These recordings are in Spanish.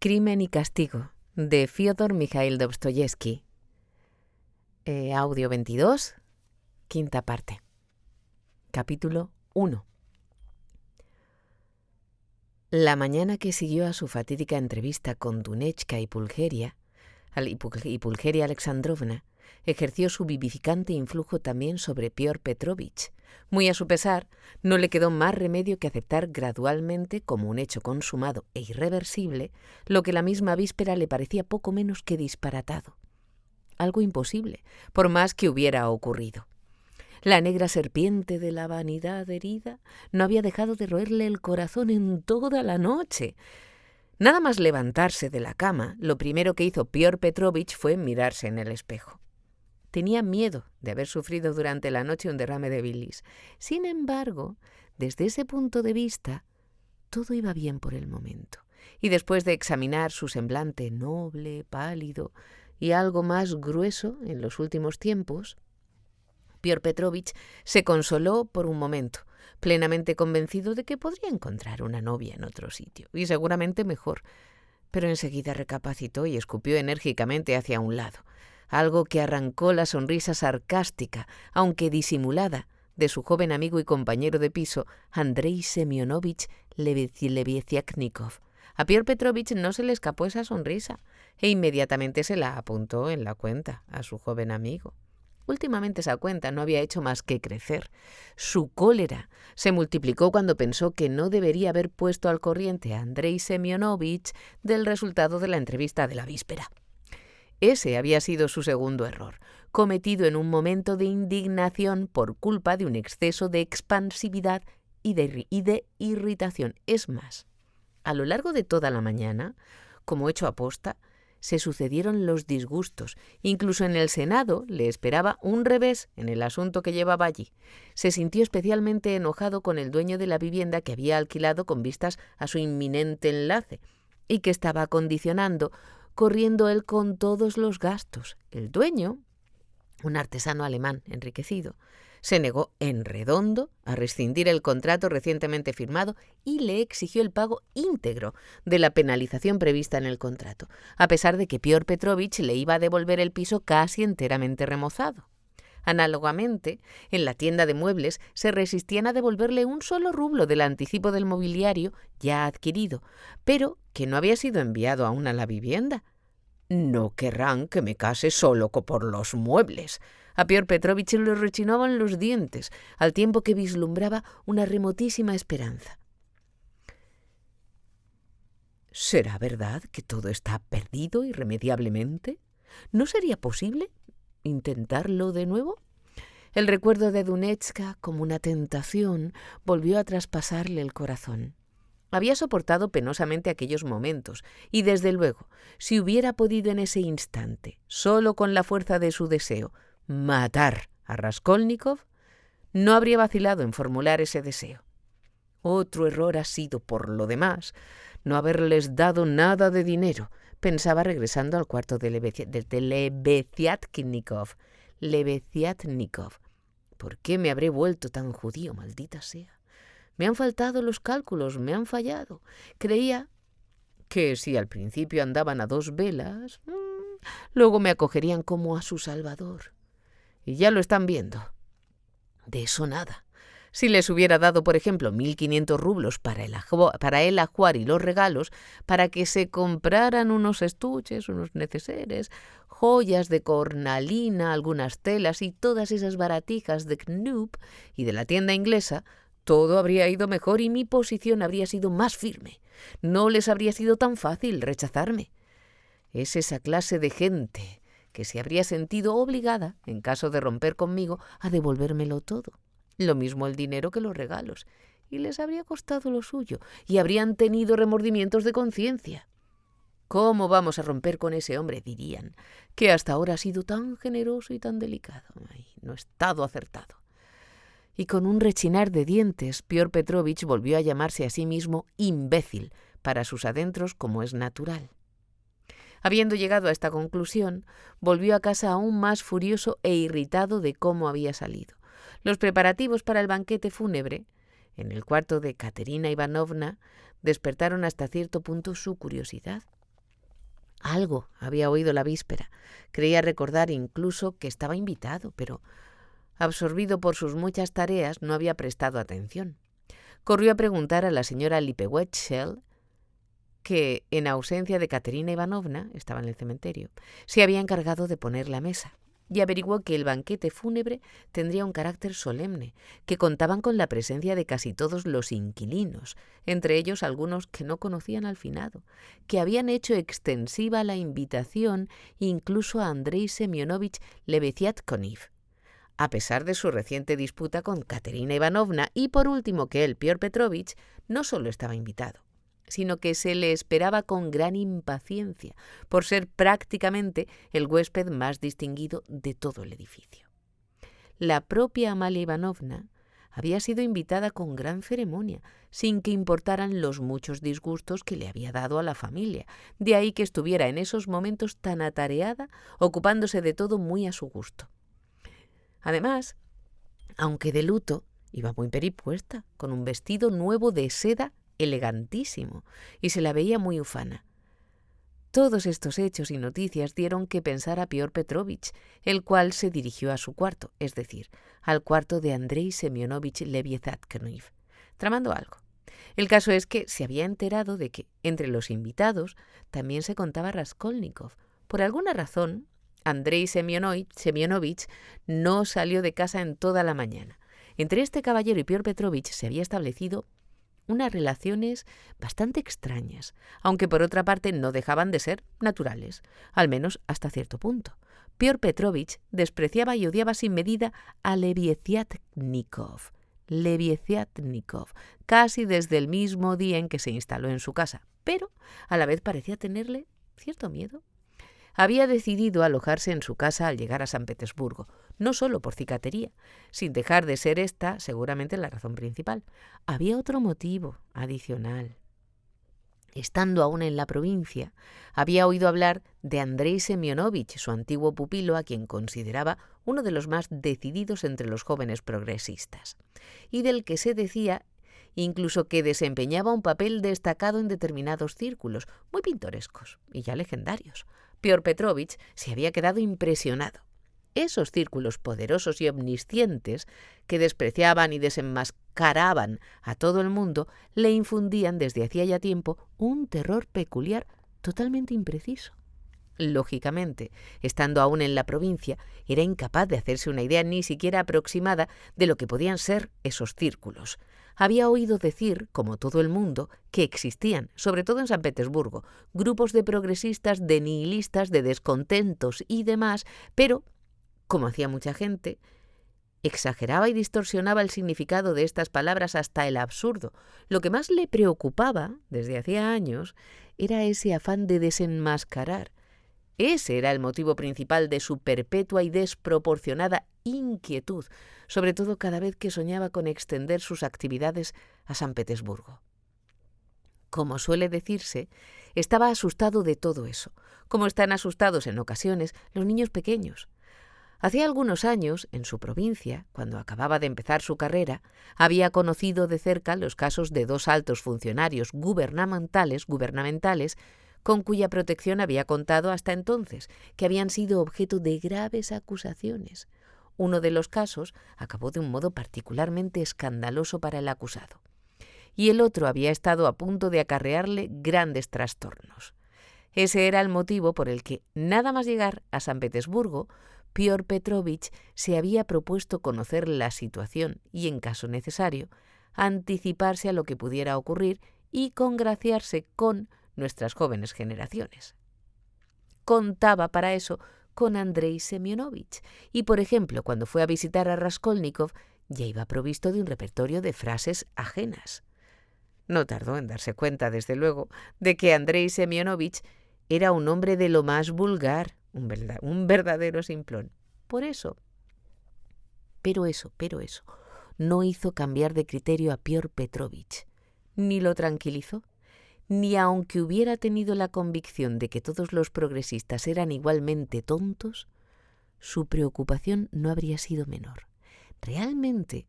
Crimen y castigo, de Fyodor Mikhail Dostoyevsky. Audio 22, quinta parte. Capítulo 1. La mañana que siguió a su fatídica entrevista con Dunechka y Pulgeria Alexandrovna ejerció su vivificante influjo también sobre Piotr Petrovich. Muy a su pesar, no le quedó más remedio que aceptar gradualmente, como un hecho consumado e irreversible, lo que la misma víspera le parecía poco menos que disparatado. Algo imposible, por más que hubiera ocurrido. La negra serpiente de la vanidad herida no había dejado de roerle el corazón en toda la noche. Nada más levantarse de la cama, lo primero que hizo Piotr Petrovich fue mirarse en el espejo. Tenía miedo de haber sufrido durante la noche un derrame de bilis. Sin embargo, desde ese punto de vista, todo iba bien por el momento. Y después de examinar su semblante noble, pálido y algo más grueso en los últimos tiempos, Piotr Petrovich se consoló por un momento, plenamente convencido de que podría encontrar una novia en otro sitio, y seguramente mejor. Pero enseguida recapacitó y escupió enérgicamente hacia un lado, algo que arrancó la sonrisa sarcástica, aunque disimulada, de su joven amigo y compañero de piso, Andrei Semyonovich Lebeziatnikov. A Piotr Petrovich no se le escapó esa sonrisa, e inmediatamente se la apuntó en la cuenta a su joven amigo. Últimamente esa cuenta no había hecho más que crecer. Su cólera se multiplicó cuando pensó que no debería haber puesto al corriente a Andrei Semyonovich del resultado de la entrevista de la víspera. Ese había sido su segundo error, cometido en un momento de indignación por culpa de un exceso de expansividad y de irritación. Es más, a lo largo de toda la mañana, como hecho aposta, se sucedieron los disgustos. Incluso en el Senado le esperaba un revés en el asunto que llevaba allí. Se sintió especialmente enojado con el dueño de la vivienda que había alquilado con vistas a su inminente enlace y que estaba condicionando, corriendo él con todos los gastos. El dueño, un artesano alemán enriquecido, se negó en redondo a rescindir el contrato recientemente firmado y le exigió el pago íntegro de la penalización prevista en el contrato, a pesar de que Piotr Petrovich le iba a devolver el piso casi enteramente remozado. Análogamente, en la tienda de muebles se resistían a devolverle un solo rublo del anticipo del mobiliario ya adquirido, pero que no había sido enviado aún a la vivienda. No querrán que me case solo por los muebles. A Piotr Petrovich le rechinaban los dientes, al tiempo que vislumbraba una remotísima esperanza. ¿Será verdad que todo está perdido irremediablemente? ¿No sería posible intentarlo de nuevo? El recuerdo de Dunechka, como una tentación, volvió a traspasarle el corazón. Había soportado penosamente aquellos momentos, y desde luego, si hubiera podido en ese instante, solo con la fuerza de su deseo, matar a Raskolnikov, no habría vacilado en formular ese deseo. Otro error ha sido, por lo demás, no haberles dado nada de dinero, pensaba regresando al cuarto de Lebeziatnikov. ¿Por qué me habré vuelto tan judío, maldita sea? Me han faltado los cálculos, me han fallado. Creía que si al principio andaban a 2 velas, luego me acogerían como a su salvador. Y ya lo están viendo. De eso nada. Si les hubiera dado, por ejemplo, 1.500 rublos para el ajuar y los regalos, para que se compraran unos estuches, unos neceseres, joyas de cornalina, algunas telas y todas esas baratijas de Knoop y de la tienda inglesa, todo habría ido mejor y mi posición habría sido más firme. No les habría sido tan fácil rechazarme. Es esa clase de gente que se habría sentido obligada, en caso de romper conmigo, a devolvérmelo todo. Lo mismo el dinero que los regalos. Y les habría costado lo suyo, y habrían tenido remordimientos de conciencia. ¿Cómo vamos a romper con ese hombre?, dirían, que hasta ahora ha sido tan generoso y tan delicado. Ay, no he estado acertado. Y con un rechinar de dientes, Piotr Petrovich volvió a llamarse a sí mismo imbécil para sus adentros, como es natural. Habiendo llegado a esta conclusión, volvió a casa aún más furioso e irritado de cómo había salido. Los preparativos para el banquete fúnebre, en el cuarto de Katerina Ivanovna, despertaron hasta cierto punto su curiosidad. Algo había oído la víspera. Creía recordar incluso que estaba invitado, pero absorbido por sus muchas tareas no había prestado atención. Corrió a preguntar a la señora Lipewetschel, que, en ausencia de Katerina Ivanovna, estaba en el cementerio, se había encargado de poner la mesa, y averiguó que el banquete fúnebre tendría un carácter solemne, que contaban con la presencia de casi todos los inquilinos, entre ellos algunos que no conocían al finado, que habían hecho extensiva la invitación incluso a Andrei Semyonovich Lebeziatnikov, a pesar de su reciente disputa con Katerina Ivanovna, y por último que él, Piotr Petrovich, no solo estaba invitado, sino que se le esperaba con gran impaciencia, por ser prácticamente el huésped más distinguido de todo el edificio. La propia Amalia Ivanovna había sido invitada con gran ceremonia, sin que importaran los muchos disgustos que le había dado a la familia, de ahí que estuviera en esos momentos tan atareada, ocupándose de todo muy a su gusto. Además, aunque de luto, iba muy peripuesta, con un vestido nuevo de seda elegantísimo, y se la veía muy ufana. Todos estos hechos y noticias dieron que pensar a Piotr Petrovich, el cual se dirigió a su cuarto, es decir, al cuarto de Andrei Semyonovich Lebeziatnikov, tramando algo. El caso es que se había enterado de que, entre los invitados, también se contaba Raskolnikov. Por alguna razón, Andrei Semyonovich no salió de casa en toda la mañana. Entre este caballero y Piotr Petrovich se había establecido unas relaciones bastante extrañas, aunque por otra parte no dejaban de ser naturales, al menos hasta cierto punto. Piotr Petrovich despreciaba y odiaba sin medida a Lebeziatnikov, casi desde el mismo día en que se instaló en su casa, pero a la vez parecía tenerle cierto miedo. Había decidido alojarse en su casa al llegar a San Petersburgo, no solo por cicatería, sin dejar de ser esta seguramente la razón principal. Había otro motivo adicional. Estando aún en la provincia, había oído hablar de Andrei Semyonovich, su antiguo pupilo, a quien consideraba uno de los más decididos entre los jóvenes progresistas, y del que se decía incluso que desempeñaba un papel destacado en determinados círculos, muy pintorescos y ya legendarios. Piotr Petrovich se había quedado impresionado. Esos círculos poderosos y omniscientes, que despreciaban y desenmascaraban a todo el mundo, le infundían desde hacía ya tiempo un terror peculiar totalmente impreciso. Lógicamente, estando aún en la provincia, era incapaz de hacerse una idea ni siquiera aproximada de lo que podían ser esos círculos. Había oído decir, como todo el mundo, que existían, sobre todo en San Petersburgo, grupos de progresistas, de nihilistas, de descontentos y demás, pero, como hacía mucha gente, exageraba y distorsionaba el significado de estas palabras hasta el absurdo. Lo que más le preocupaba, desde hacía años, era ese afán de desenmascarar. Ese era el motivo principal de su perpetua y desproporcionada inquietud, sobre todo cada vez que soñaba con extender sus actividades a San Petersburgo. Como suele decirse, estaba asustado de todo eso, como están asustados en ocasiones los niños pequeños. Hacía algunos años, en su provincia, cuando acababa de empezar su carrera, había conocido de cerca los casos de dos altos funcionarios gubernamentales, con cuya protección había contado hasta entonces, que habían sido objeto de graves acusaciones. Uno de los casos acabó de un modo particularmente escandaloso para el acusado, y el otro había estado a punto de acarrearle grandes trastornos. Ese era el motivo por el que, nada más llegar a San Petersburgo, Piotr Petrovich se había propuesto conocer la situación y, en caso necesario, anticiparse a lo que pudiera ocurrir y congraciarse con nuestras jóvenes generaciones. Contaba para eso con Andrei Semyonovich y, por ejemplo, cuando fue a visitar a Raskolnikov, ya iba provisto de un repertorio de frases ajenas. No tardó en darse cuenta, desde luego, de que Andrei Semyonovich era un hombre de lo más vulgar, un verdadero simplón. Pero eso, no hizo cambiar de criterio a Piotr Petrovich, ni lo tranquilizó, ni aunque hubiera tenido la convicción de que todos los progresistas eran igualmente tontos, su preocupación no habría sido menor. Realmente,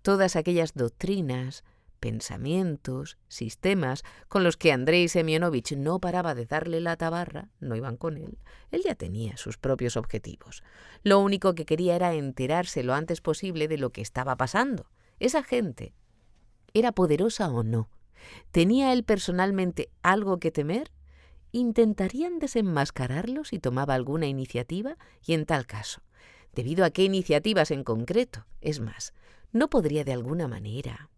todas aquellas doctrinas, pensamientos, sistemas con los que Andrei Semyonovich no paraba de darle la tabarra, no iban con él. Él ya tenía sus propios objetivos. Lo único que quería era enterarse lo antes posible de lo que estaba pasando. Esa gente, ¿era poderosa o no? ¿Tenía él personalmente algo que temer? ¿Intentarían desenmascararlo si tomaba alguna iniciativa? Y en tal caso, ¿debido a qué iniciativas en concreto? Es más, ¿no podría de alguna manera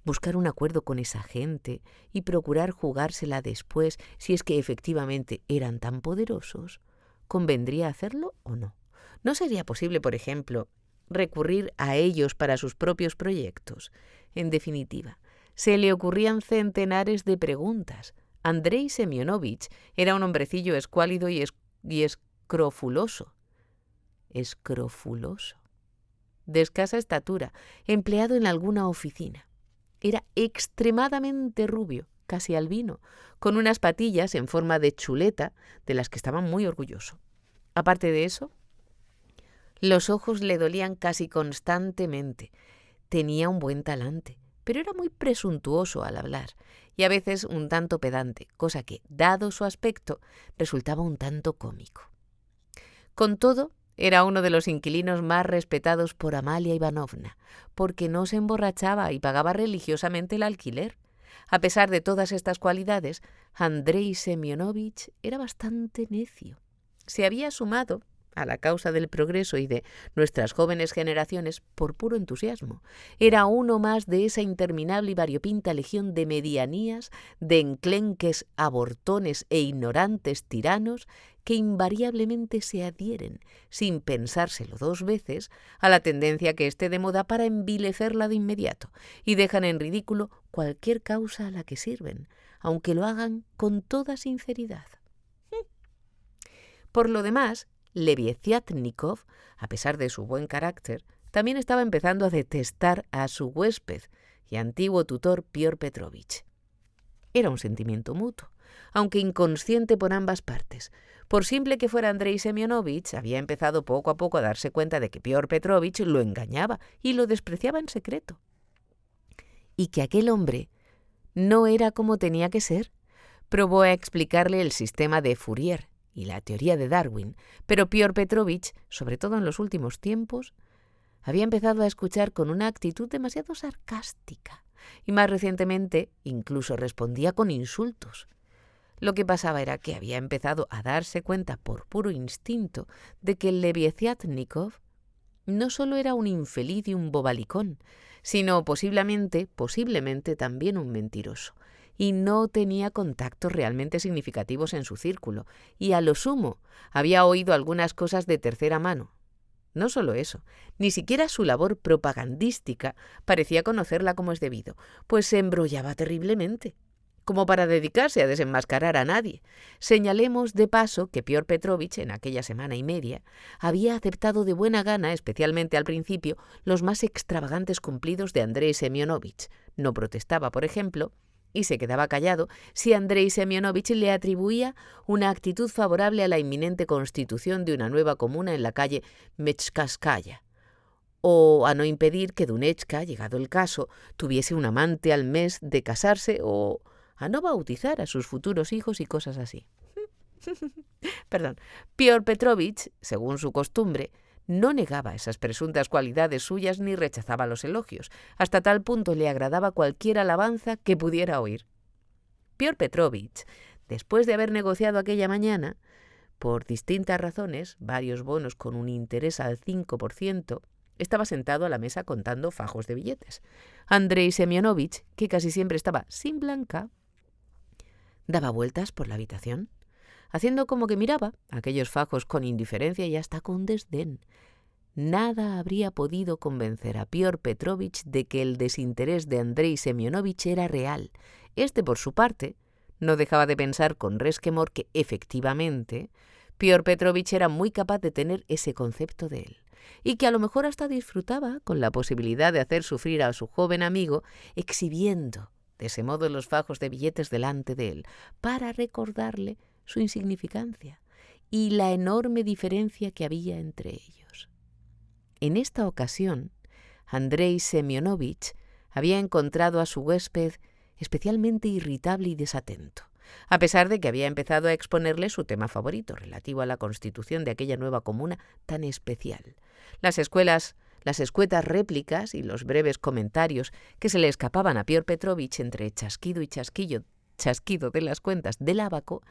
buscar un acuerdo con esa gente y procurar jugársela después si es que efectivamente eran tan poderosos? ¿Convendría hacerlo o no? ¿No sería posible, por ejemplo, recurrir a ellos para sus propios proyectos? En definitiva, se le ocurrían centenares de preguntas. Andrei Semyonovich era un hombrecillo escuálido y escrofuloso. Escrofuloso. De escasa estatura, empleado en alguna oficina. Era extremadamente rubio, casi albino, con unas patillas en forma de chuleta de las que estaba muy orgulloso. Aparte de eso, los ojos le dolían casi constantemente. Tenía un buen talante, pero era muy presuntuoso al hablar y a veces un tanto pedante, cosa que, dado su aspecto, resultaba un tanto cómico. Con todo, era uno de los inquilinos más respetados por Amalia Ivanovna, porque no se emborrachaba y pagaba religiosamente el alquiler. A pesar de todas estas cualidades, Andrei Semyonovich era bastante necio. Se había sumado a la causa del progreso y de nuestras jóvenes generaciones por puro entusiasmo. Era uno más de esa interminable y variopinta legión de medianías, de enclenques, abortones e ignorantes tiranos que invariablemente se adhieren, sin pensárselo dos veces, a la tendencia que esté de moda para envilecerla de inmediato, y dejan en ridículo cualquier causa a la que sirven, aunque lo hagan con toda sinceridad. Por lo demás, Lebeziatnikov, a pesar de su buen carácter, también estaba empezando a detestar a su huésped y antiguo tutor Piotr Petrovich. Era un sentimiento mutuo, aunque inconsciente por ambas partes. Por simple que fuera Andrei Semyonovich, había empezado poco a poco a darse cuenta de que Piotr Petrovich lo engañaba y lo despreciaba en secreto. Y que aquel hombre no era como tenía que ser. Probó a explicarle el sistema de Fourier y la teoría de Darwin, pero Piotr Petrovich, sobre todo en los últimos tiempos, había empezado a escuchar con una actitud demasiado sarcástica y más recientemente incluso respondía con insultos. Lo que pasaba era que había empezado a darse cuenta por puro instinto de que Lebeziatnikov no solo era un infeliz y un bobalicón, sino posiblemente también un mentiroso, y no tenía contactos realmente significativos en su círculo, y a lo sumo había oído algunas cosas de tercera mano. No solo eso, ni siquiera su labor propagandística parecía conocerla como es debido, pues se embrollaba terriblemente, como para dedicarse a desenmascarar a nadie. Señalemos de paso que Piotr Petrovich, en aquella semana y media, había aceptado de buena gana, especialmente al principio, los más extravagantes cumplidos de Andrei Semyonovich. No protestaba, por ejemplo, y se quedaba callado si Andrei Semyonovich le atribuía una actitud favorable a la inminente constitución de una nueva comuna en la calle Mechkavskaya, o a no impedir que Dunechka, llegado el caso, tuviese un amante al mes de casarse, o a no bautizar a sus futuros hijos y cosas así. Perdón. Piotr Petrovich, según su costumbre, no negaba esas presuntas cualidades suyas ni rechazaba los elogios. Hasta tal punto le agradaba cualquier alabanza que pudiera oír. Piotr Petrovich, después de haber negociado aquella mañana, por distintas razones, varios bonos con un interés al 5%, estaba sentado a la mesa contando fajos de billetes. Andrei Semyonovich, que casi siempre estaba sin blanca, daba vueltas por la habitación, haciendo como que miraba aquellos fajos con indiferencia y hasta con desdén. Nada habría podido convencer a Piotr Petrovich de que el desinterés de Andrei Semyonovich era real. Este, por su parte, no dejaba de pensar con resquemor que, efectivamente, Piotr Petrovich era muy capaz de tener ese concepto de él, y que a lo mejor hasta disfrutaba con la posibilidad de hacer sufrir a su joven amigo exhibiendo de ese modo los fajos de billetes delante de él, para recordarle su insignificancia y la enorme diferencia que había entre ellos. En esta ocasión, Andrei Semyonovich había encontrado a su huésped especialmente irritable y desatento, a pesar de que había empezado a exponerle su tema favorito, relativo a la constitución de aquella nueva comuna tan especial. Las escuetas réplicas y los breves comentarios que se le escapaban a Piotr Petrovich entre chasquido y chasquido de las cuentas del ábaco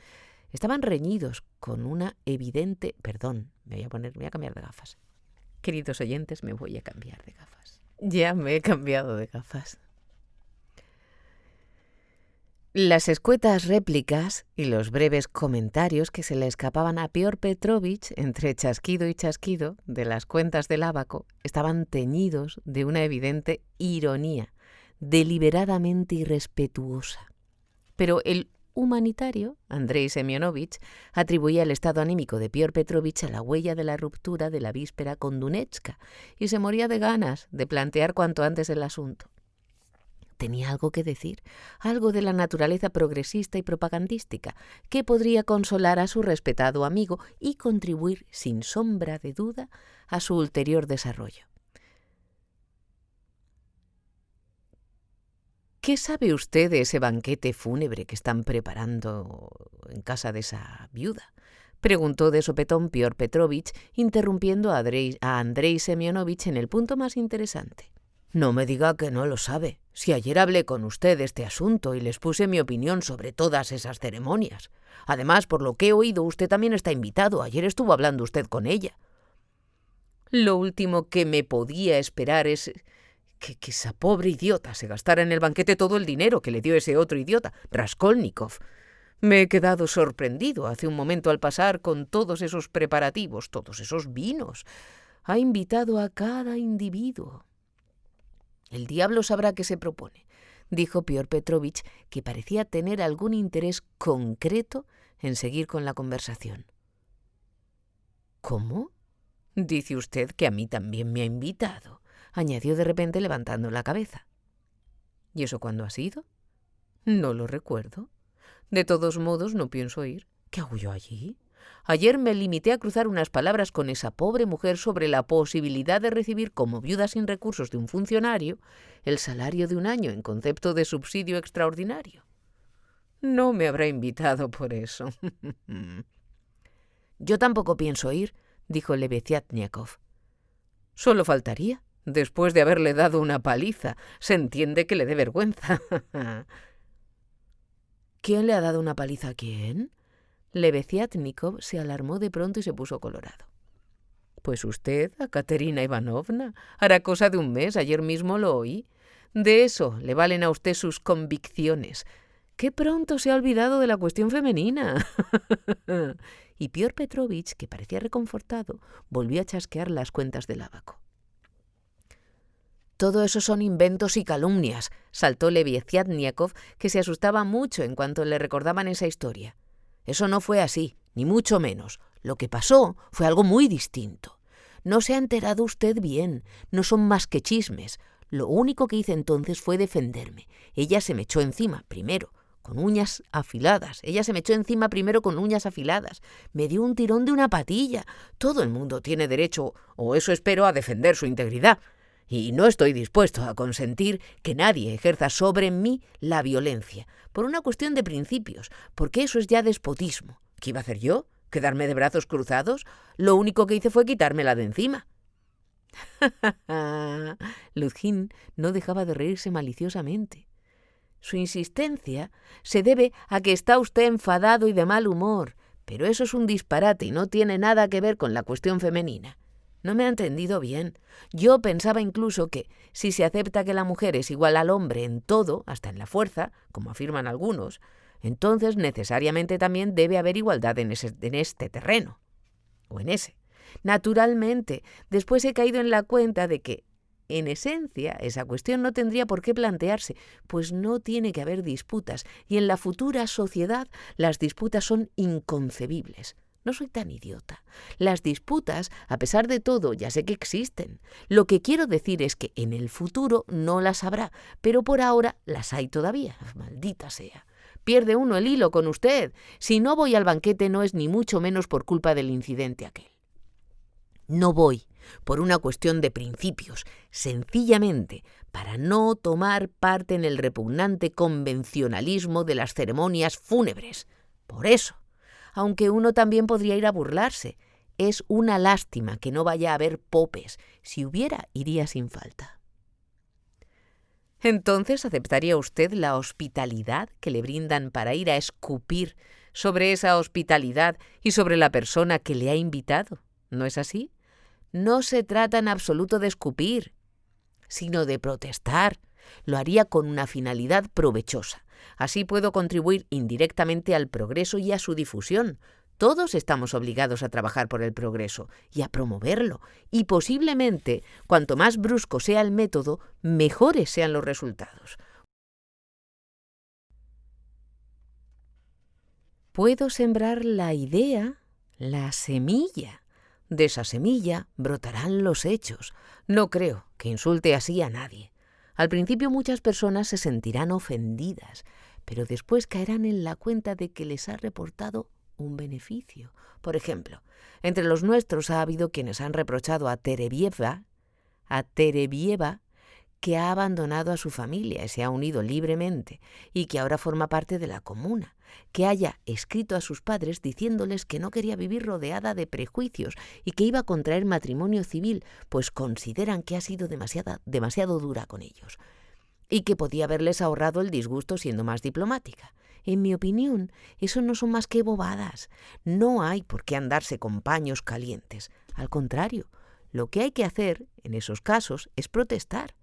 estaban reñidos con una evidente... Perdón, me voy a cambiar de gafas. Queridos oyentes, me voy a cambiar de gafas. Ya me he cambiado de gafas. Las escuetas réplicas y los breves comentarios que se le escapaban a Piotr Petrovich entre chasquido y chasquido de las cuentas del ábaco estaban teñidos de una evidente ironía, deliberadamente irrespetuosa. Pero el humanitario, Andrei Semyonovich, atribuía el estado anímico de Piotr Petrovich a la huella de la ruptura de la víspera con Dunetska y se moría de ganas de plantear cuanto antes el asunto. Tenía algo que decir, algo de la naturaleza progresista y propagandística, que podría consolar a su respetado amigo y contribuir, sin sombra de duda, a su ulterior desarrollo. ¿Qué sabe usted de ese banquete fúnebre que están preparando en casa de esa viuda?, preguntó de sopetón Piotr Petrovich, interrumpiendo a Andrei Semyonovich en el punto más interesante. No me diga que no lo sabe. Si ayer hablé con usted de este asunto y les puse mi opinión sobre todas esas ceremonias. Además, por lo que he oído, usted también está invitado. Ayer estuvo hablando usted con ella. Lo último que me podía esperar es que esa pobre idiota se gastara en el banquete todo el dinero que le dio ese otro idiota, Raskolnikov. Me he quedado sorprendido hace un momento al pasar con todos esos preparativos, todos esos vinos. Ha invitado a cada individuo. El diablo sabrá qué se propone, dijo Piotr Petrovich, que parecía tener algún interés concreto en seguir con la conversación. ¿Cómo? Dice usted que a mí también me ha invitado, añadió de repente levantando la cabeza. ¿Y eso cuándo ha sido? No lo recuerdo. De todos modos, no pienso ir. ¿Qué hago yo allí? Ayer me limité a cruzar unas palabras con esa pobre mujer sobre la posibilidad de recibir como viuda sin recursos de un funcionario el salario de un año en concepto de subsidio extraordinario. No me habrá invitado por eso. Yo tampoco pienso ir, dijo Lebeziatnikov. Solo faltaría. Después de haberle dado una paliza, se entiende que le dé vergüenza. ¿Quién le ha dado una paliza a quién? Lebeziatnikov se alarmó de pronto y se puso colorado. Pues usted, a Katerina Ivanovna. Hará cosa de un mes, ayer mismo lo oí. De eso le valen a usted sus convicciones. ¡Qué pronto se ha olvidado de la cuestión femenina! Y Piotr Petrovich, que parecía reconfortado, volvió a chasquear las cuentas del ábaco. Todo eso son inventos y calumnias, saltó Lebeziatnikov, que se asustaba mucho en cuanto le recordaban esa historia. Eso no fue así, ni mucho menos. Lo que pasó fue algo muy distinto. No se ha enterado usted bien, no son más que chismes. Lo único que hice entonces fue defenderme. Ella se me echó encima, primero, con uñas afiladas. Me dio un tirón de una patilla. Todo el mundo tiene derecho, o eso espero, a defender su integridad. Y no estoy dispuesto a consentir que nadie ejerza sobre mí la violencia, por una cuestión de principios, porque eso es ya despotismo. ¿Qué iba a hacer yo? ¿Quedarme de brazos cruzados? Lo único que hice fue quitármela de encima. Luzhin no dejaba de reírse maliciosamente. Su insistencia se debe a que está usted enfadado y de mal humor, pero eso es un disparate y no tiene nada que ver con la cuestión femenina. No me ha entendido bien. Yo pensaba incluso que, si se acepta que la mujer es igual al hombre en todo, hasta en la fuerza, como afirman algunos, entonces necesariamente también debe haber igualdad en este terreno, o en ese. Naturalmente, después he caído en la cuenta de que, en esencia, esa cuestión no tendría por qué plantearse, pues no tiene que haber disputas, y en la futura sociedad las disputas son inconcebibles. No soy tan idiota. Las disputas, a pesar de todo, ya sé que existen. Lo que quiero decir es que en el futuro no las habrá, pero por ahora las hay todavía. Maldita sea. Pierde uno el hilo con usted. Si no voy al banquete no es ni mucho menos por culpa del incidente aquel. No voy, por una cuestión de principios, sencillamente para no tomar parte en el repugnante convencionalismo de las ceremonias fúnebres. Por eso, aunque uno también podría ir a burlarse, es una lástima que no vaya a haber popes. Si hubiera, iría sin falta. ¿Entonces aceptaría usted la hospitalidad que le brindan para ir a escupir sobre esa hospitalidad y sobre la persona que le ha invitado? ¿No es así? No se trata en absoluto de escupir, sino de protestar. Lo haría con una finalidad provechosa. Así puedo contribuir indirectamente al progreso y a su difusión. Todos estamos obligados a trabajar por el progreso y a promoverlo, y posiblemente, cuanto más brusco sea el método, mejores sean los resultados. Puedo sembrar la idea, la semilla. De esa semilla brotarán los hechos. No creo que insulte así a nadie. Al principio muchas personas se sentirán ofendidas, pero después caerán en la cuenta de que les ha reportado un beneficio. Por ejemplo, entre los nuestros ha habido quienes han reprochado a Terebieva que ha abandonado a su familia y se ha unido libremente y que ahora forma parte de la comuna, que haya escrito a sus padres diciéndoles que no quería vivir rodeada de prejuicios y que iba a contraer matrimonio civil, pues consideran que ha sido demasiado dura con ellos, y que podía haberles ahorrado el disgusto siendo más diplomática. En mi opinión, eso no son más que bobadas. No hay por qué andarse con paños calientes. Al contrario, lo que hay que hacer en esos casos es protestar.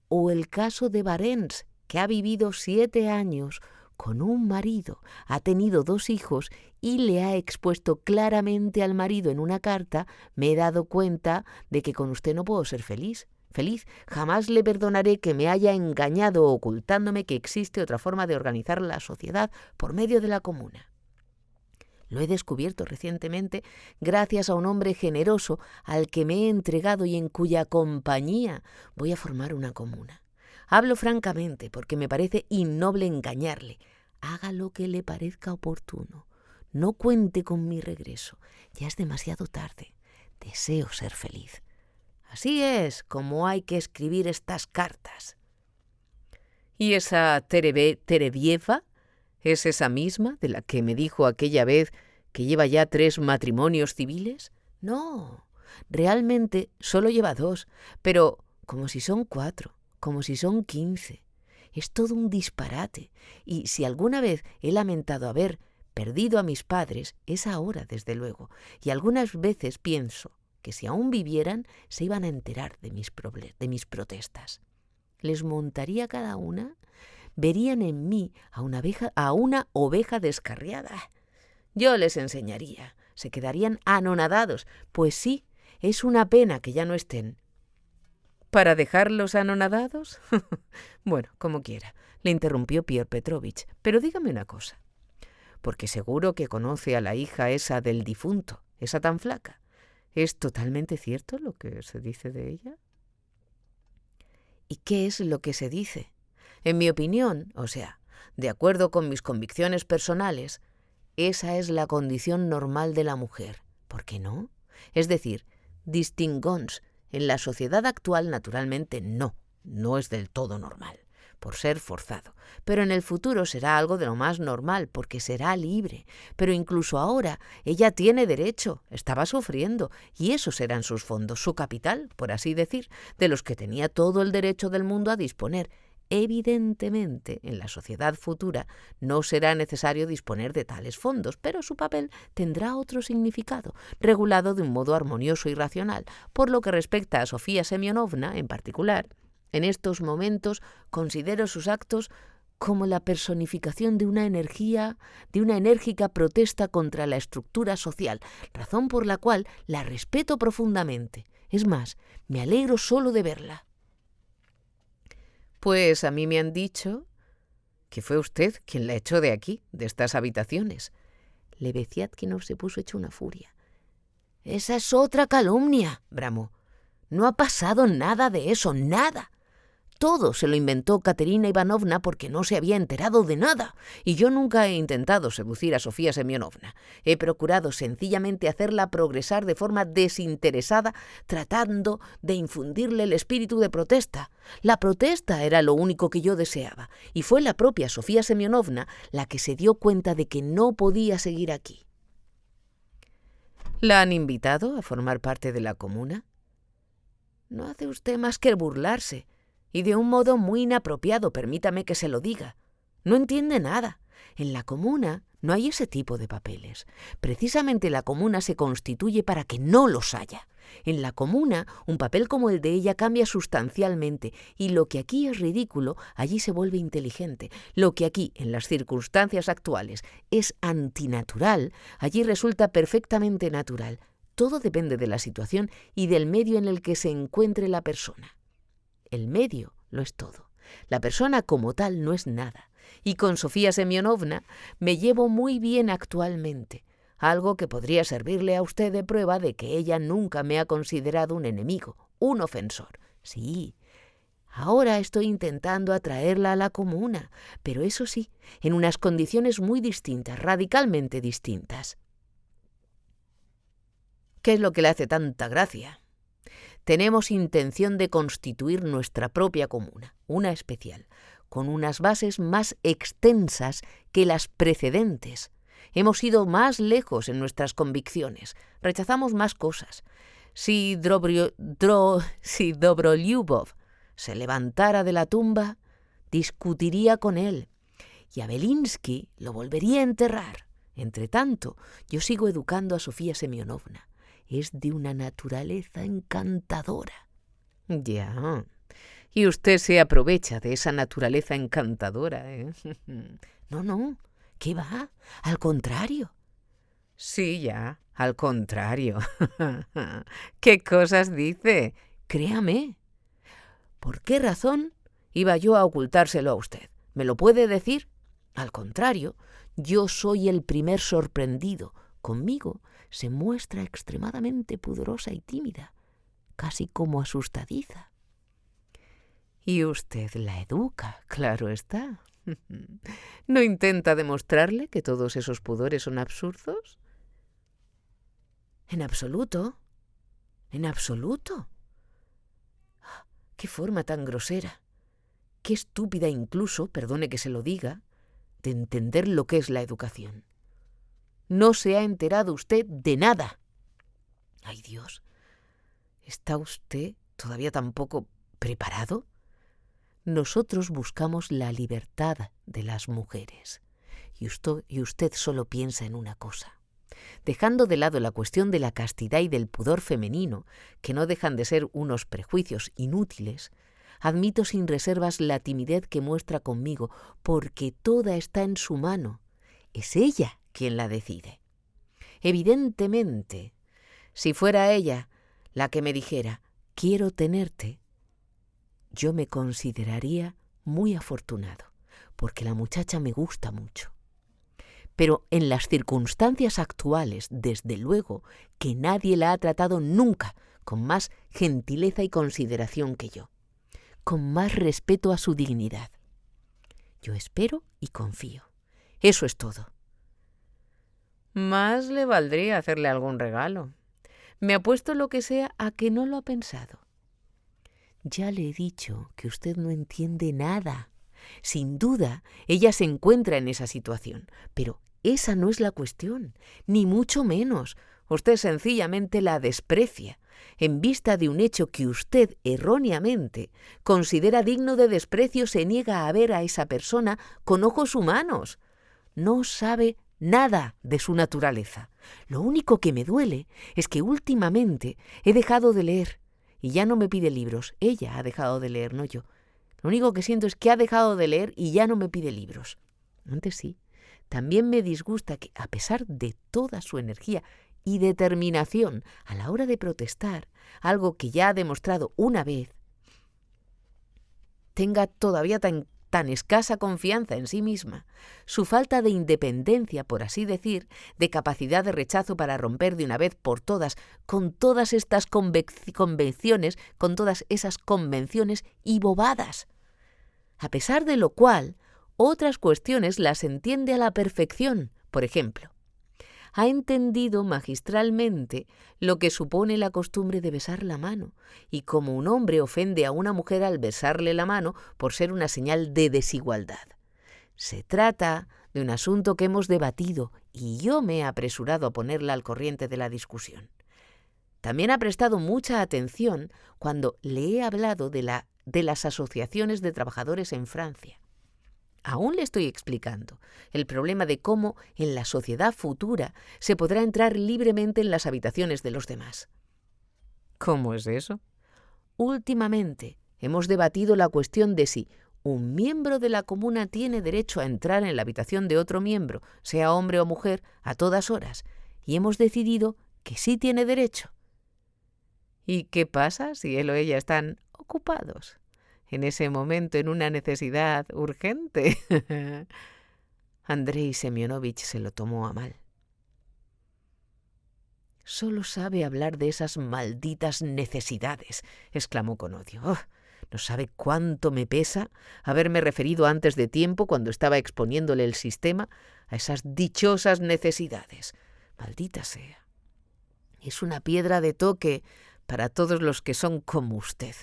O el caso de Barents, que ha vivido 7 años con un marido, ha tenido 2 hijos y le ha expuesto claramente al marido en una carta: me he dado cuenta de que con usted no puedo ser feliz. Jamás le perdonaré que me haya engañado ocultándome que existe otra forma de organizar la sociedad por medio de la comuna. Lo he descubierto recientemente gracias a un hombre generoso al que me he entregado y en cuya compañía voy a formar una comuna. Hablo francamente porque me parece innoble engañarle. Haga lo que le parezca oportuno. No cuente con mi regreso. Ya es demasiado tarde. Deseo ser feliz. Así es como hay que escribir estas cartas. ¿Y esa Terebieva es esa misma de la que me dijo aquella vez que lleva ya 3 matrimonios civiles? No, realmente solo lleva 2, pero como si son 4, como si son 15. Es todo un disparate, y si alguna vez he lamentado haber perdido a mis padres, es ahora, desde luego, y algunas veces pienso que si aún vivieran se iban a enterar de mis protestas. Les montaría cada una, verían en mí a una oveja descarriada. Yo les enseñaría, se quedarían anonadados, pues sí, es una pena que ya no estén. ¿Para dejarlos anonadados? Bueno, como quiera, le interrumpió Piotr Petrovich, pero dígame una cosa, porque seguro que conoce a la hija esa del difunto, esa tan flaca. ¿Es totalmente cierto lo que se dice de ella? ¿Y qué es lo que se dice? En mi opinión, o sea, de acuerdo con mis convicciones personales, esa es la condición normal de la mujer. ¿Por qué no? Es decir, distingons, en la sociedad actual naturalmente no es del todo normal, por ser forzado. Pero en el futuro será algo de lo más normal, porque será libre. Pero incluso ahora ella tiene derecho, estaba sufriendo, y esos eran sus fondos, su capital, por así decir, de los que tenía todo el derecho del mundo a disponer. Evidentemente, en la sociedad futura no será necesario disponer de tales fondos, pero su papel tendrá otro significado, regulado de un modo armonioso y racional. Por lo que respecta a Sofía Semyonovna, en particular, en estos momentos considero sus actos como la personificación de una enérgica protesta contra la estructura social, razón por la cual la respeto profundamente. Es más, me alegro solo de verla. Pues a mí me han dicho que fue usted quien la echó de aquí, de estas habitaciones. Lebeziatkinov se puso hecho una furia. Esa es otra calumnia, bramó. No ha pasado nada de eso, nada. todo se lo inventó Katerina Ivanovna porque no se había enterado de nada. Y yo nunca he intentado seducir a Sofía Semyonovna. He procurado sencillamente hacerla progresar de forma desinteresada, tratando de infundirle el espíritu de protesta. La protesta era lo único que yo deseaba, y fue la propia Sofía Semyonovna la que se dio cuenta de que no podía seguir aquí. ¿La han invitado a formar parte de la comuna? No hace usted más que burlarse, y de un modo muy inapropiado, permítame que se lo diga. No entiende nada. En la comuna no hay ese tipo de papeles. Precisamente la comuna se constituye para que no los haya. En la comuna, un papel como el de ella cambia sustancialmente, y lo que aquí es ridículo, allí se vuelve inteligente. Lo que aquí, en las circunstancias actuales, es antinatural, allí resulta perfectamente natural. Todo depende de la situación y del medio en el que se encuentre la persona. El medio lo es todo. La persona como tal no es nada. Y con Sofía Semyonovna me llevo muy bien actualmente, algo que podría servirle a usted de prueba de que ella nunca me ha considerado un enemigo, un ofensor. Sí, ahora estoy intentando atraerla a la comuna, pero eso sí, en unas condiciones muy distintas, radicalmente distintas. ¿Qué es lo que le hace tanta gracia? Tenemos intención de constituir nuestra propia comuna, una especial, con unas bases más extensas que las precedentes. Hemos ido más lejos en nuestras convicciones, rechazamos más cosas. Si Dobrolyubov se levantara de la tumba, discutiría con él, y a Belinsky lo volvería a enterrar. Entretanto, yo sigo educando a Sofía Semyonovna. Es de una naturaleza encantadora. Ya. Y usted se aprovecha de esa naturaleza encantadora, ¿eh? No. ¿Qué va? Al contrario. Sí, ya. Al contrario. ¿Qué cosas dice? Créame. ¿Por qué razón iba yo a ocultárselo a usted? ¿Me lo puede decir? Al contrario, yo soy el primer sorprendido. Conmigo se muestra extremadamente pudorosa y tímida, casi como asustadiza. Y usted la educa, claro está. ¿No intenta demostrarle que todos esos pudores son absurdos? En absoluto. En absoluto. ¡Qué forma tan grosera! ¡Qué estúpida incluso, perdone que se lo diga, de entender lo que es la educación! No se ha enterado usted de nada. ¡Ay, Dios! ¿Está usted todavía tampoco preparado? Nosotros buscamos la libertad de las mujeres. Y usted solo piensa en una cosa. Dejando de lado la cuestión de la castidad y del pudor femenino, que no dejan de ser unos prejuicios inútiles, admito sin reservas la timidez que muestra conmigo, porque toda está en su mano. Es ella quien la decide. Evidentemente, si fuera ella la que me dijera, quiero tenerte, yo me consideraría muy afortunado, porque la muchacha me gusta mucho. Pero en las circunstancias actuales, desde luego, que nadie la ha tratado nunca con más gentileza y consideración que yo, con más respeto a su dignidad. Yo espero y confío. Eso es todo. Más le valdría hacerle algún regalo. Me apuesto lo que sea a que no lo ha pensado. Ya le he dicho que usted no entiende nada. Sin duda, ella se encuentra en esa situación, pero esa no es la cuestión, ni mucho menos. Usted sencillamente la desprecia, en vista de un hecho que usted erróneamente considera digno de desprecio. Se niega a ver a esa persona con ojos humanos. No sabe nada de su naturaleza. Lo único que me duele es que últimamente he dejado de leer y ya no me pide libros. Ella ha dejado de leer, no yo. Lo único que siento es que ha dejado de leer y ya no me pide libros. Antes sí. También me disgusta que, a pesar de toda su energía y determinación a la hora de protestar, algo que ya ha demostrado una vez, tenga todavía tan escasa confianza en sí misma, su falta de independencia, por así decir, de capacidad de rechazo para romper de una vez por todas con todas estas convenciones, con todas esas convenciones y bobadas. a pesar de lo cual otras cuestiones las entiende a la perfección. Por ejemplo, ha entendido magistralmente lo que supone la costumbre de besar la mano y cómo un hombre ofende a una mujer al besarle la mano por ser una señal de desigualdad. Se trata de un asunto que hemos debatido y yo me he apresurado a ponerla al corriente de la discusión. También ha prestado mucha atención cuando le he hablado de las asociaciones de trabajadores en Francia. Aún le estoy explicando el problema de cómo en la sociedad futura se podrá entrar libremente en las habitaciones de los demás. ¿Cómo es eso? Últimamente hemos debatido la cuestión de si un miembro de la comuna tiene derecho a entrar en la habitación de otro miembro, sea hombre o mujer, a todas horas, y hemos decidido que sí tiene derecho. ¿Y qué pasa si él o ella están ocupados en ese momento en una necesidad urgente? Andrei Semyonovich se lo tomó a mal. «Solo sabe hablar de esas malditas necesidades», exclamó con odio. «Oh, no sabe cuánto me pesa haberme referido antes de tiempo, cuando estaba exponiéndole el sistema, a esas dichosas necesidades. Maldita sea. Es una piedra de toque para todos los que son como usted.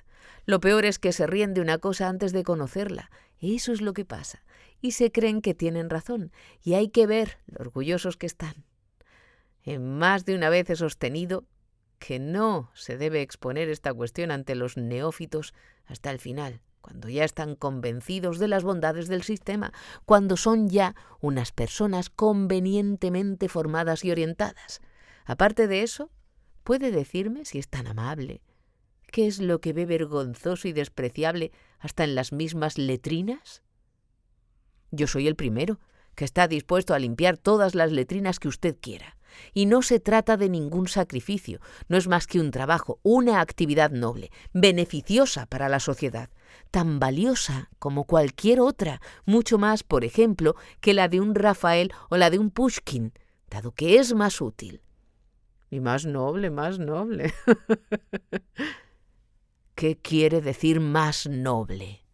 Lo peor es que se ríen de una cosa antes de conocerla. Eso es lo que pasa. Y se creen que tienen razón. Y hay que ver lo orgullosos que están. En más de una vez he sostenido que no se debe exponer esta cuestión ante los neófitos hasta el final, cuando ya están convencidos de las bondades del sistema, cuando son ya unas personas convenientemente formadas y orientadas. Aparte de eso, ¿puede decirme, si es tan amable, qué es lo que ve vergonzoso y despreciable hasta en las mismas letrinas? Yo soy el primero que está dispuesto a limpiar todas las letrinas que usted quiera. Y no se trata de ningún sacrificio, no es más que un trabajo, una actividad noble, beneficiosa para la sociedad, tan valiosa como cualquier otra, mucho más, por ejemplo, que la de un Rafael o la de un Pushkin, dado que es más útil. Y más noble, más noble. ¿Qué quiere decir más noble?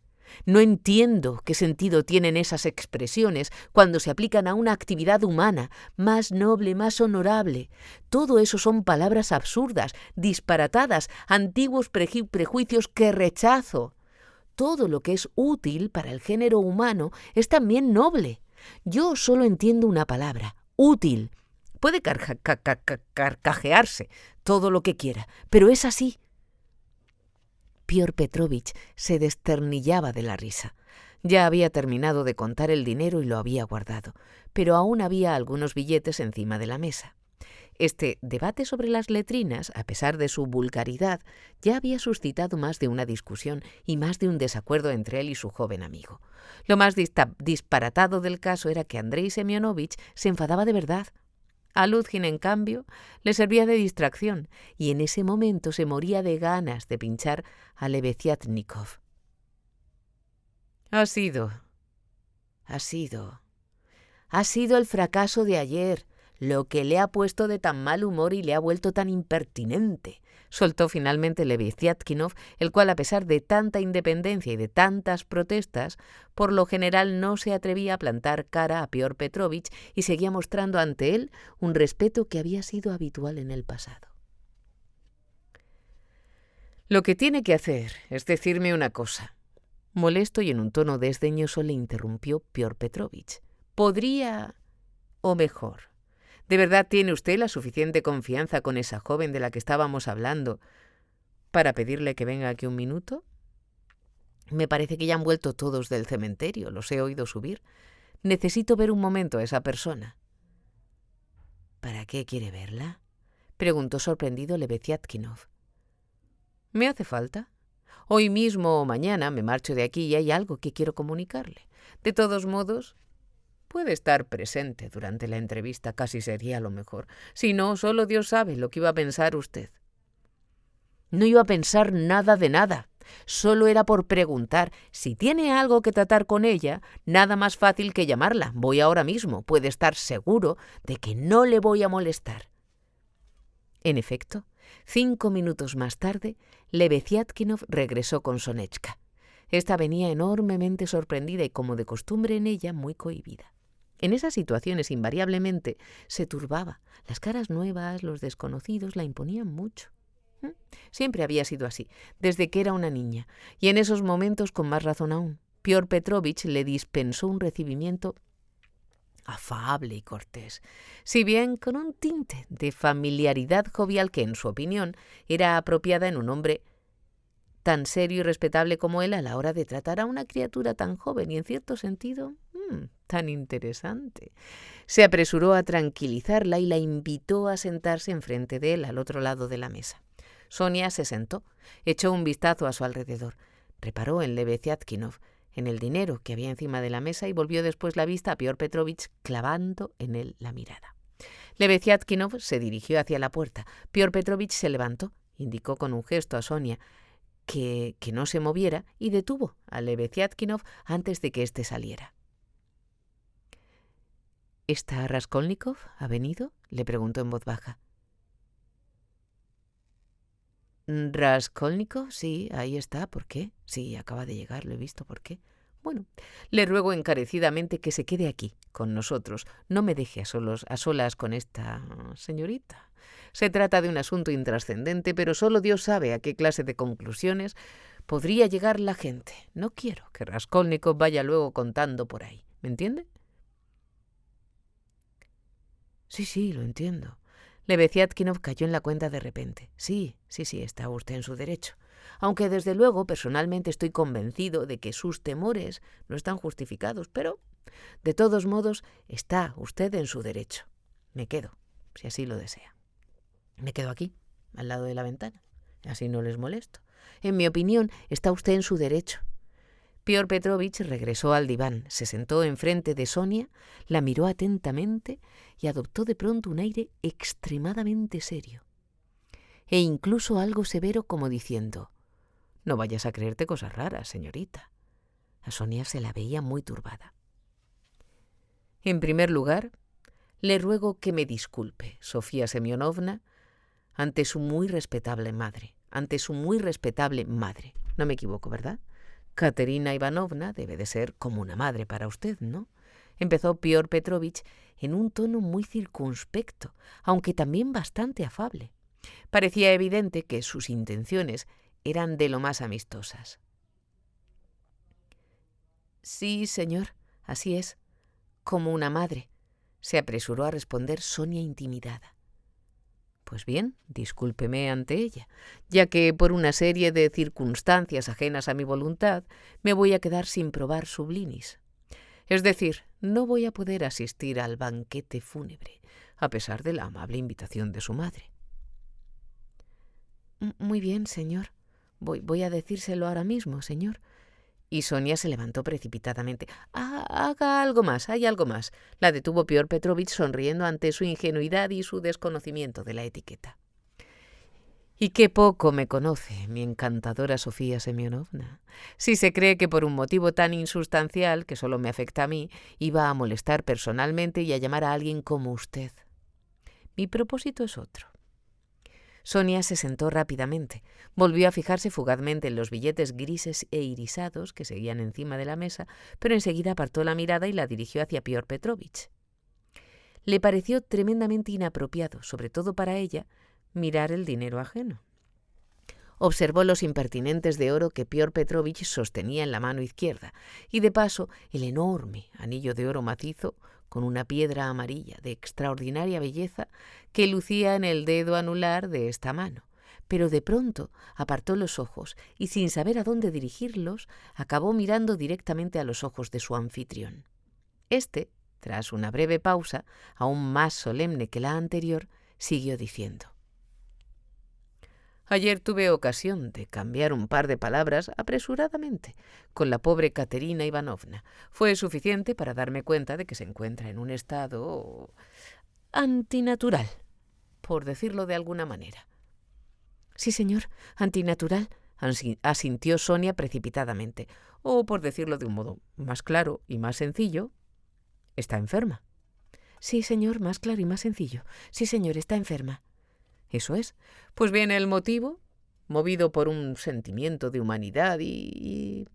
No entiendo qué sentido tienen esas expresiones cuando se aplican a una actividad humana, más noble, más honorable. Todo eso son palabras absurdas, disparatadas, antiguos prejuicios que rechazo. Todo lo que es útil para el género humano es también noble. Yo solo entiendo una palabra, útil. Puede carcajearse todo lo que quiera, pero es así. Piotr Petrovich se desternillaba de la risa. Ya había terminado de contar el dinero y lo había guardado, pero aún había algunos billetes encima de la mesa. Este debate sobre las letrinas, a pesar de su vulgaridad, ya había suscitado más de una discusión y más de un desacuerdo entre él y su joven amigo. Lo más disparatado del caso era que Andrei Semyonovich se enfadaba de verdad. A Luzhin, en cambio, le servía de distracción y en ese momento se moría de ganas de pinchar a Lebeziatnikov. Ha sido el fracaso de ayer lo que le ha puesto de tan mal humor y le ha vuelto tan impertinente, soltó finalmente Lebeziatnikov, el cual, a pesar de tanta independencia y de tantas protestas, por lo general no se atrevía a plantar cara a Piotr Petrovich y seguía mostrando ante él un respeto que había sido habitual en el pasado. Lo que tiene que hacer es decirme una cosa. Molesto y en un tono desdeñoso le interrumpió Piotr Petrovich. ¿Podría, o mejor, de verdad tiene usted la suficiente confianza con esa joven de la que estábamos hablando para pedirle que venga aquí un minuto? Me parece que ya han vuelto todos del cementerio, los he oído subir. Necesito ver un momento a esa persona. ¿Para qué quiere verla?, preguntó sorprendido Lebeziatnikov. ¿Me hace falta? Hoy mismo o mañana me marcho de aquí y hay algo que quiero comunicarle. De todos modos, puede estar presente durante la entrevista, casi sería lo mejor. Si no, solo Dios sabe lo que iba a pensar usted. No iba a pensar nada de nada. Solo era por preguntar. Si tiene algo que tratar con ella, nada más fácil que llamarla. Voy ahora mismo. Puede estar seguro de que no le voy a molestar. En efecto, 5 minutos más tarde, Lebeziatnikov regresó con Sonetchka. Esta venía enormemente sorprendida y, como de costumbre en ella, muy cohibida. En esas situaciones invariablemente se turbaba. Las caras nuevas, los desconocidos, la imponían mucho. Siempre había sido así, desde que era una niña, y en esos momentos con más razón aún. Piotr Petrovich le dispensó un recibimiento afable y cortés, si bien con un tinte de familiaridad jovial que, en su opinión, era apropiada en un hombre tan serio y respetable como él a la hora de tratar a una criatura tan joven y, en cierto sentido, tan interesante. Se apresuró a tranquilizarla y la invitó a sentarse enfrente de él, al otro lado de la mesa. Sonia se sentó, echó un vistazo a su alrededor, reparó en Lebeziatkinov, en el dinero que había encima de la mesa, y volvió después la vista a Piotr Petrovich, clavando en él la mirada. Lebeziatkinov se dirigió hacia la puerta. Piotr Petrovich se levantó, indicó con un gesto a Sonia que no se moviera y detuvo a Lebeziatkinov antes de que éste saliera. ¿Está Raskolnikov? ¿Ha venido?, le preguntó en voz baja. ¿Raskolnikov? Sí, ahí está. ¿Por qué? Sí, acaba de llegar, lo he visto. ¿Por qué? Bueno, le ruego encarecidamente que se quede aquí, con nosotros. No me deje a solas con esta señorita. Se trata de un asunto intrascendente, pero solo Dios sabe a qué clase de conclusiones podría llegar la gente. No quiero que Raskolnikov vaya luego contando por ahí. ¿Me entiende? Sí, lo entiendo. Lebeziatkinov cayó en la cuenta de repente. Sí, está usted en su derecho. Aunque desde luego personalmente estoy convencido de que sus temores no están justificados, pero de todos modos está usted en su derecho. Me quedo, si así lo desea. Me quedo aquí, al lado de la ventana. Así no les molesto. En mi opinión, está usted en su derecho. Piotr Petrovich regresó al diván, se sentó enfrente de Sonia, la miró atentamente y adoptó de pronto un aire extremadamente serio, e incluso algo severo, como diciendo: «No vayas a creerte cosas raras, señorita». A Sonia se la veía muy turbada. «En primer lugar, le ruego que me disculpe, Sofía Semyonovna, ante su muy respetable madre. No me equivoco, ¿verdad? Katerina Ivanovna debe de ser como una madre para usted, ¿no?», empezó Piotr Petrovich en un tono muy circunspecto, aunque también bastante afable. Parecía evidente que sus intenciones eran de lo más amistosas. «Sí, señor, así es, como una madre», se apresuró a responder Sonia, intimidada. «Pues bien, discúlpeme ante ella, ya que por una serie de circunstancias ajenas a mi voluntad me voy a quedar sin probar su blinis. Es decir, no voy a poder asistir al banquete fúnebre, a pesar de la amable invitación de su madre». «Muy bien, señor. Voy a decírselo ahora mismo, señor». Y Sonia se levantó precipitadamente. «Haga algo más, hay algo más», la detuvo Piotr Petrovich, sonriendo ante su ingenuidad y su desconocimiento de la etiqueta. «Y qué poco me conoce mi encantadora Sofía Semyonovna. Si se cree que por un motivo tan insustancial, que solo me afecta a mí, iba a molestar personalmente y a llamar a alguien como usted. Mi propósito es otro». Sonia se sentó rápidamente, volvió a fijarse fugazmente en los billetes grises e irisados que seguían encima de la mesa, pero enseguida apartó la mirada y la dirigió hacia Piotr Petrovich. Le pareció tremendamente inapropiado, sobre todo para ella, mirar el dinero ajeno. Observó los impertinentes de oro que Piotr Petrovich sostenía en la mano izquierda y, de paso, el enorme anillo de oro macizo con una piedra amarilla de extraordinaria belleza que lucía en el dedo anular de esta mano. Pero de pronto apartó los ojos y, sin saber a dónde dirigirlos, acabó mirando directamente a los ojos de su anfitrión. Este, tras una breve pausa, aún más solemne que la anterior, siguió diciendo: «Ayer tuve ocasión de cambiar un par de palabras apresuradamente con la pobre Katerina Ivanovna. Fue suficiente para darme cuenta de que se encuentra en un estado antinatural, por decirlo de alguna manera». «Sí, señor, antinatural», asintió Sonia precipitadamente. «O, por decirlo de un modo más claro y más sencillo, está enferma». «Sí, señor, más claro y más sencillo. Sí, señor, está enferma». «Eso es. Pues bien, el motivo, movido por un sentimiento de humanidad y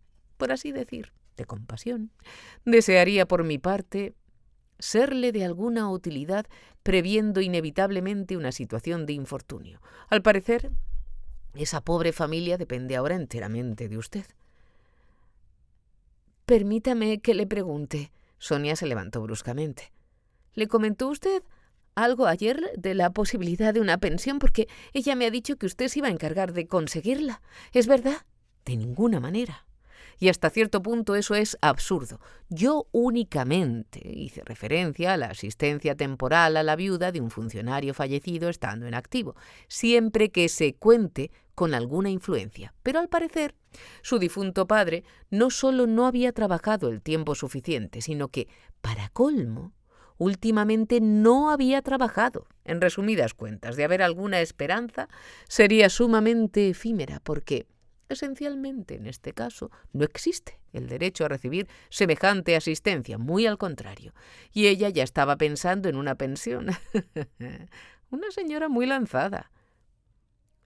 por así decir, de compasión, desearía por mi parte serle de alguna utilidad previendo inevitablemente una situación de infortunio. Al parecer, esa pobre familia depende ahora enteramente de usted. Permítame que le pregunte. Sonia se levantó bruscamente. ¿Le comentó usted algo ayer de la posibilidad de una pensión? Porque ella me ha dicho que usted se iba a encargar de conseguirla. ¿Es verdad? De ninguna manera. Y hasta cierto punto eso es absurdo. Yo únicamente hice referencia a la asistencia temporal a la viuda de un funcionario fallecido estando en activo, siempre que se cuente con alguna influencia. Pero al parecer, su difunto padre no solo no había trabajado el tiempo suficiente, sino que, para colmo, últimamente no había trabajado. En resumidas cuentas, de haber alguna esperanza, sería sumamente efímera, porque esencialmente, en este caso, no existe el derecho a recibir semejante asistencia, muy al contrario. Y ella ya estaba pensando en una pensión. Una señora muy lanzada.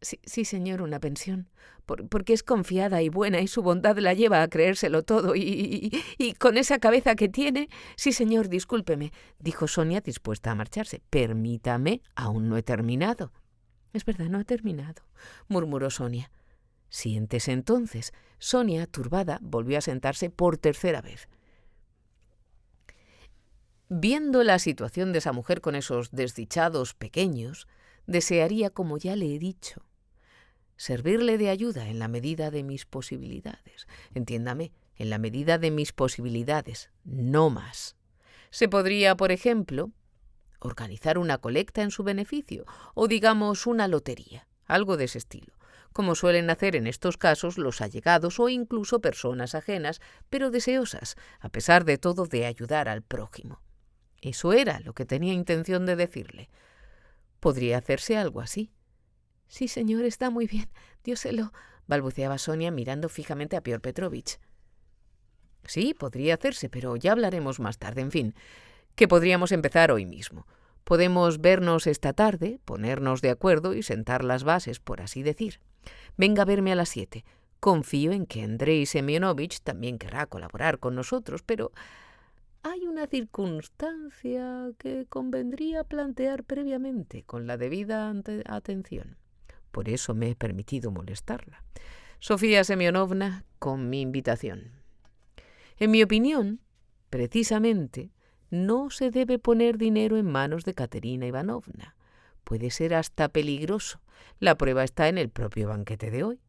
Sí, señor, una pensión. Porque es confiada y buena y su bondad la lleva a creérselo todo y con esa cabeza que tiene... Sí, señor, discúlpeme, dijo Sonia dispuesta a marcharse. Permítame, aún no he terminado. Es verdad, no ha terminado, murmuró Sonia. Siéntese entonces. Sonia, turbada, volvió a sentarse por tercera vez. Viendo la situación de esa mujer con esos desdichados pequeños, desearía, como ya le he dicho, servirle de ayuda en la medida de mis posibilidades. Entiéndame, en la medida de mis posibilidades, no más. Se podría, por ejemplo, organizar una colecta en su beneficio o, digamos, una lotería, algo de ese estilo, como suelen hacer en estos casos los allegados o incluso personas ajenas, pero deseosas, a pesar de todo, de ayudar al prójimo. Eso era lo que tenía intención de decirle. ¿Podría hacerse algo así? Sí, señor, está muy bien. Dios se lo... balbuceaba Sonia mirando fijamente a Piotr Petrovich. Sí, podría hacerse, pero ya hablaremos más tarde. En fin, que podríamos empezar hoy mismo. Podemos vernos esta tarde, ponernos de acuerdo y sentar las bases, por así decir. Venga a verme a las 7. Confío en que Andrei Semyonovich también querrá colaborar con nosotros, pero hay una circunstancia que convendría plantear previamente con la debida atención. Por eso me he permitido molestarla. Sofía Semyonovna, con mi invitación. En mi opinión, precisamente, no se debe poner dinero en manos de Katerina Ivanovna. Puede ser hasta peligroso. La prueba está en el propio banquete de hoy.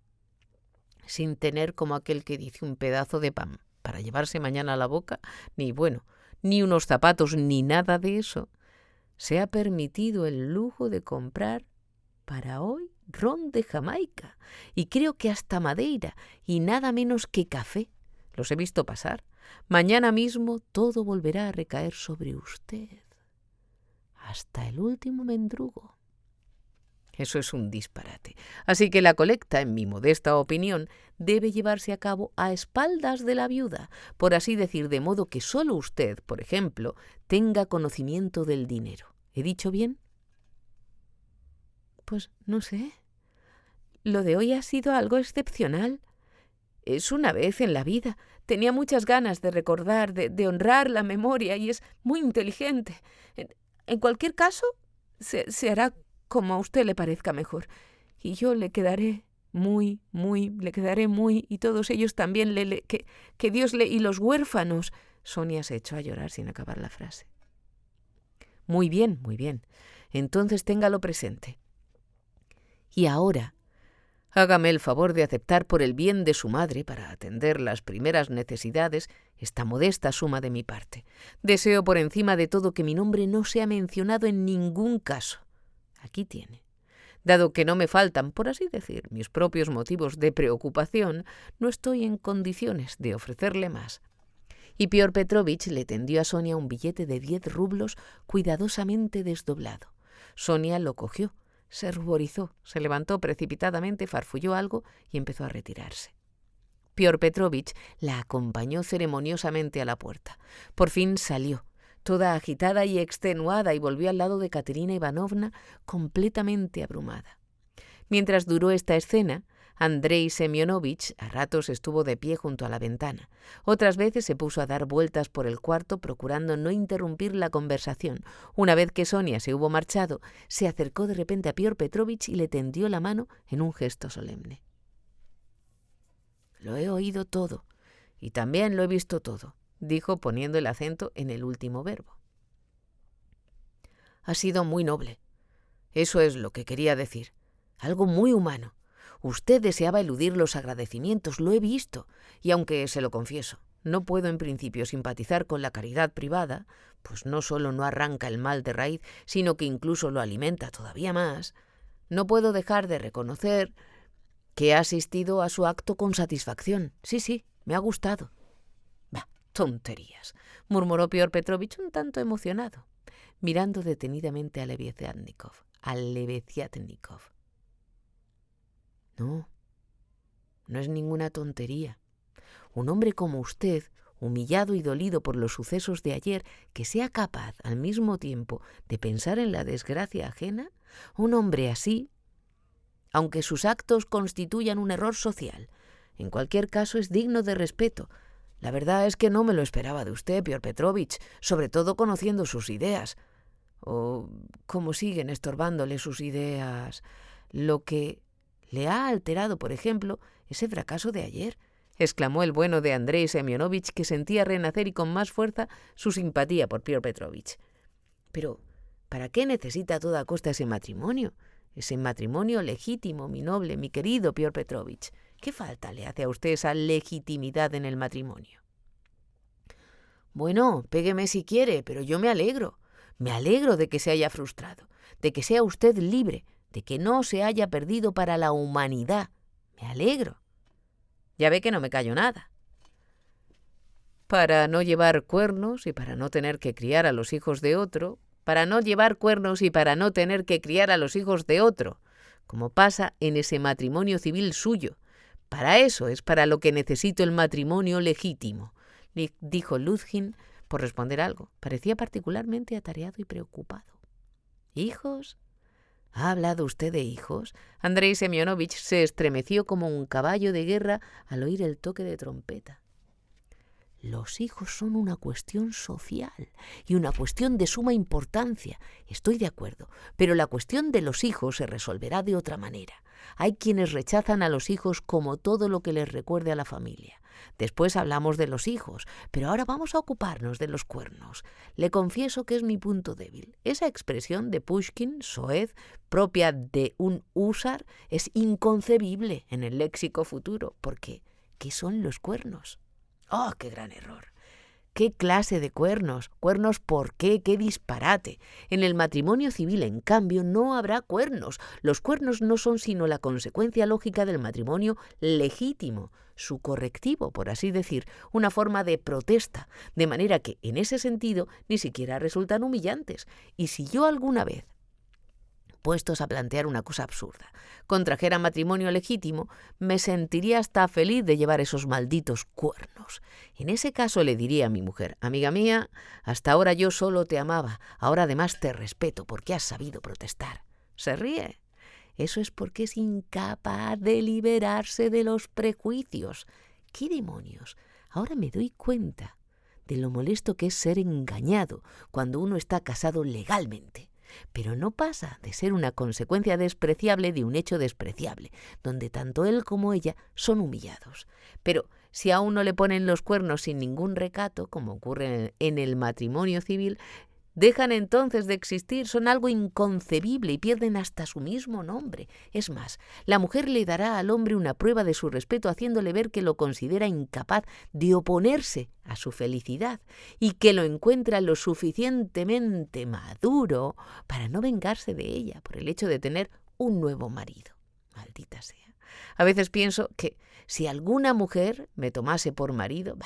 Sin tener, como aquel que dice, un pedazo de pan para llevarse mañana a la boca, ni unos zapatos, ni nada de eso, se ha permitido el lujo de comprar para hoy ron de Jamaica, y creo que hasta Madeira, y nada menos que café. Los he visto pasar. Mañana mismo todo volverá a recaer sobre usted. Hasta el último mendrugo. Eso es un disparate. Así que la colecta, en mi modesta opinión, debe llevarse a cabo a espaldas de la viuda, por así decir, de modo que solo usted, por ejemplo, tenga conocimiento del dinero. ¿He dicho bien? Pues no sé. Lo de hoy ha sido algo excepcional. Es una vez en la vida. Tenía muchas ganas de recordar, de honrar la memoria, y es muy inteligente. En cualquier caso, se hará como a usted le parezca mejor. Y yo le quedaré muy, y todos ellos también, que Dios le... Y los huérfanos... Sonia se echó a llorar sin acabar la frase. Muy bien. Entonces téngalo presente. Y ahora, hágame el favor de aceptar por el bien de su madre, para atender las primeras necesidades, esta modesta suma de mi parte. Deseo por encima de todo que mi nombre no sea mencionado en ningún caso. Aquí tiene. Dado que no me faltan, por así decir, mis propios motivos de preocupación, no estoy en condiciones de ofrecerle más. Y Piotr Petrovich le tendió a Sonia un billete de 10 rublos cuidadosamente desdoblado. Sonia lo cogió. Se ruborizó, se levantó precipitadamente, farfulló algo y empezó a retirarse. Piotr Petrovich la acompañó ceremoniosamente a la puerta. Por fin salió, toda agitada y extenuada, y volvió al lado de Katerina Ivanovna completamente abrumada. Mientras duró esta escena, Andrei Semyonovich a ratos estuvo de pie junto a la ventana. Otras veces se puso a dar vueltas por el cuarto procurando no interrumpir la conversación. Una vez que Sonia se hubo marchado, se acercó de repente a Piotr Petrovich y le tendió la mano en un gesto solemne. «Lo he oído todo y también lo he visto todo», dijo poniendo el acento en el último verbo. «Ha sido muy noble. Eso es lo que quería decir. Algo muy humano. Usted deseaba eludir los agradecimientos, lo he visto, y aunque se lo confieso, no puedo en principio simpatizar con la caridad privada, pues no solo no arranca el mal de raíz, sino que incluso lo alimenta todavía más, no puedo dejar de reconocer que he asistido a su acto con satisfacción. Sí, me ha gustado». «Bah, tonterías», murmuró Piotr Petrovich un tanto emocionado, mirando detenidamente a Lebeziatnikov. No es ninguna tontería. Un hombre como usted, humillado y dolido por los sucesos de ayer, que sea capaz al mismo tiempo de pensar en la desgracia ajena, un hombre así, aunque sus actos constituyan un error social, en cualquier caso es digno de respeto. La verdad es que no me lo esperaba de usted, Piotr Petrovich, sobre todo conociendo sus ideas. O cómo siguen estorbándole sus ideas. Lo que le ha alterado, por ejemplo, ese fracaso de ayer, exclamó el bueno de Andrei Semyonovich, que sentía renacer y con más fuerza su simpatía por Piotr Petrovich. Pero, ¿para qué necesita a toda costa ese matrimonio? Ese matrimonio legítimo, mi noble, mi querido Piotr Petrovich. ¿Qué falta le hace a usted esa legitimidad en el matrimonio? Bueno, pégueme si quiere, pero yo me alegro. Me alegro de que se haya frustrado, de que sea usted libre, de que no se haya perdido para la humanidad. Me alegro. Ya ve que no me callo nada. Para no llevar cuernos y para no tener que criar a los hijos de otro, como pasa en ese matrimonio civil suyo. Para eso es para lo que necesito el matrimonio legítimo, dijo Luzhin por responder algo. Parecía particularmente atareado y preocupado. ¿Hijos? ¿Ha hablado usted de hijos? Andrei Semyonovich se estremeció como un caballo de guerra al oír el toque de trompeta. Los hijos son una cuestión social y una cuestión de suma importancia. Estoy de acuerdo, pero la cuestión de los hijos se resolverá de otra manera. Hay quienes rechazan a los hijos como todo lo que les recuerde a la familia. Después hablamos de los hijos, pero ahora vamos a ocuparnos de los cuernos. Le confieso que es mi punto débil. Esa expresión de Pushkin, soez, propia de un húsar, es inconcebible en el léxico futuro, porque ¿qué son los cuernos? ¡Oh, qué gran error! ¿Qué clase de cuernos? ¿Cuernos por qué? ¡Qué disparate! En el matrimonio civil, en cambio, no habrá cuernos. Los cuernos no son sino la consecuencia lógica del matrimonio legítimo, su correctivo, por así decir, una forma de protesta, de manera que, en ese sentido, ni siquiera resultan humillantes. Y si yo alguna vez, puestos a plantear una cosa absurda, contrajera matrimonio legítimo, me sentiría hasta feliz de llevar esos malditos cuernos. En ese caso le diría a mi mujer: amiga mía, hasta ahora yo solo te amaba, ahora además te respeto porque has sabido protestar. Se ríe. Eso es porque es incapaz de liberarse de los prejuicios. ¿Qué demonios? Ahora me doy cuenta de lo molesto que es ser engañado cuando uno está casado legalmente. Pero no pasa de ser una consecuencia despreciable de un hecho despreciable, donde tanto él como ella son humillados. Pero si a uno le ponen los cuernos sin ningún recato, como ocurre en el matrimonio civil, dejan entonces de existir, son algo inconcebible y pierden hasta su mismo nombre. Es más, la mujer le dará al hombre una prueba de su respeto haciéndole ver que lo considera incapaz de oponerse a su felicidad y que lo encuentra lo suficientemente maduro para no vengarse de ella por el hecho de tener un nuevo marido. Maldita sea. A veces pienso que si alguna mujer me tomase por marido,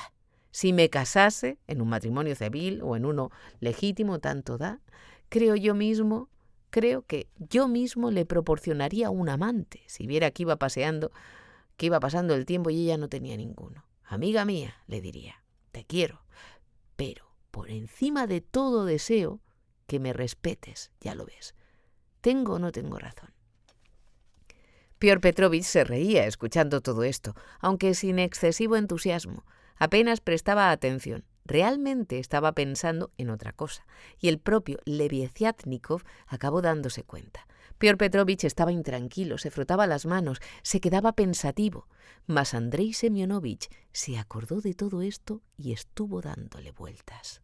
si me casase en un matrimonio civil o en uno legítimo, tanto da, creo que yo mismo le proporcionaría un amante si viera que iba pasando el tiempo y ella no tenía ninguno. Amiga mía, le diría, te quiero, pero por encima de todo deseo que me respetes, ya lo ves. ¿Tengo o no tengo razón? Piotr Petrovich se reía escuchando todo esto, aunque sin excesivo entusiasmo. Apenas prestaba atención. Realmente estaba pensando en otra cosa, y el propio Lebeziatnikov acabó dándose cuenta. Piotr Petrovich estaba intranquilo, se frotaba las manos, se quedaba pensativo. Mas Andrei Semyonovich se acordó de todo esto y estuvo dándole vueltas.